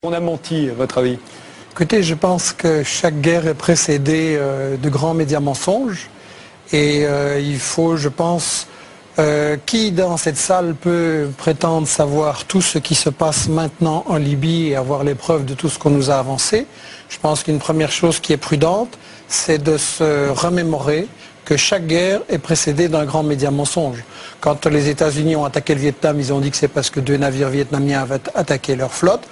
On a menti, à votre avis? Écoutez, je pense que chaque guerre est précédée de grands médias mensonges. Et il faut, je pense, qui dans cette salle peut prétendre savoir tout ce qui se passe maintenant en Libye et avoir les preuves de tout ce qu'on nous a avancé. Je pense qu'une première chose qui est prudente, c'est de se remémorer que chaque guerre est précédée d'un grand média mensonge. Quand les États-Unis ont attaqué le Vietnam, ils ont dit que c'est parce que 2 navires vietnamiens avaient attaqué leur flotte.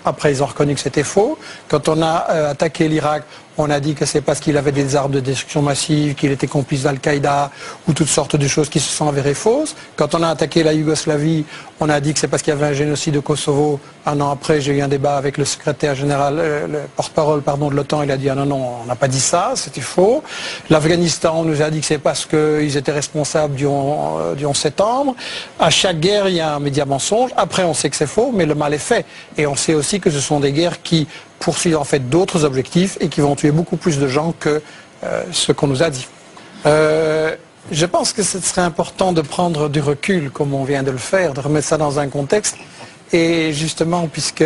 Après, ils ont reconnu que c'était faux. Quand on a attaqué l'Irak, on a dit que c'est parce qu'il avait des armes de destruction massive, qu'il était complice d'Al-Qaïda, ou toutes sortes de choses qui se sont avérées fausses. Quand on a attaqué la Yougoslavie, on a dit que c'est parce qu'il y avait un génocide au Kosovo. Un an après, j'ai eu un débat avec le secrétaire général, le porte-parole de l'OTAN, il a dit « Ah non, non, on n'a pas dit ça, c'était faux ». L'Afghanistan, on nous a dit que c'est parce qu'ils étaient responsables du 11 septembre. À chaque guerre, il y a un média mensonge. Après, on sait que c'est faux, mais le mal est fait. Et on sait aussi que ce sont des guerres qui poursuivent en fait d'autres objectifs et qui vont tuer beaucoup plus de gens que ce qu'on nous a dit. Je pense que ce serait important de prendre du recul, comme on vient de le faire, de remettre ça dans un contexte. Et justement, puisque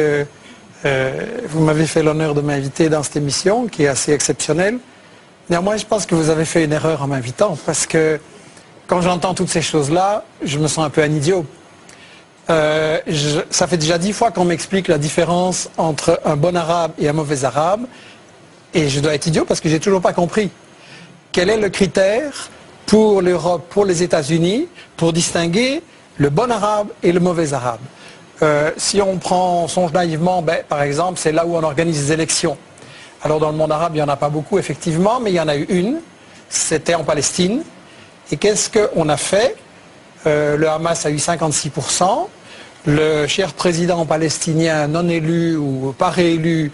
vous m'avez fait l'honneur de m'inviter dans cette émission, qui est assez exceptionnelle, néanmoins, je pense que vous avez fait une erreur en m'invitant, parce que quand j'entends toutes ces choses-là, je me sens un peu un idiot. Ça fait déjà 10 fois qu'on m'explique la différence entre un bon arabe et un mauvais arabe, et je dois être idiot parce que j'ai toujours pas compris. Quel est le critère pour l'Europe, pour les États-Unis, pour distinguer le bon arabe et le mauvais arabe? Si on songe naïvement, par exemple, c'est là où on organise des élections. Alors dans le monde arabe, il n'y en a pas beaucoup, effectivement, mais il y en a eu une, c'était en Palestine. Et qu'est-ce qu'on a fait? Le Hamas a eu 56%. Le cher président palestinien non élu ou pas réélu,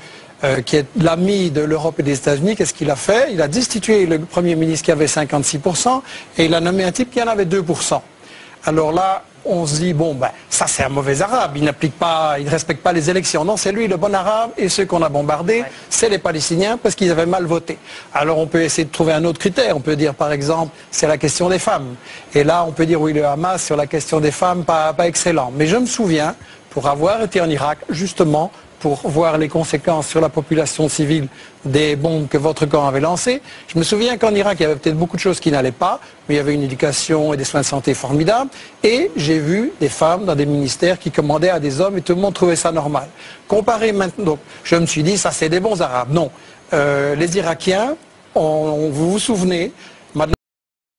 qui est l'ami de l'Europe et des États-Unis, qu'est-ce qu'il a fait? Il a destitué le Premier ministre qui avait 56% et il a nommé un type qui en avait 2%. Alors là, on se dit, bon, ça c'est un mauvais arabe, il ne respecte pas les élections. Non, c'est lui le bon arabe, et ceux qu'on a bombardés, c'est les Palestiniens parce qu'ils avaient mal voté. Alors on peut essayer de trouver un autre critère, on peut dire par exemple, c'est la question des femmes. Et là, on peut dire, oui, le Hamas, sur la question des femmes, pas excellent. Mais je me souviens, pour avoir été en Irak, justement, pour voir les conséquences sur la population civile des bombes que votre camp avait lancées. Je me souviens qu'en Irak, il y avait peut-être beaucoup de choses qui n'allaient pas, mais il y avait une éducation et des soins de santé formidables. Et j'ai vu des femmes dans des ministères qui commandaient à des hommes et tout le monde trouvait ça normal. Comparé maintenant, donc, je me suis dit, ça c'est des bons arabes. Non. Les Irakiens, vous vous souvenez,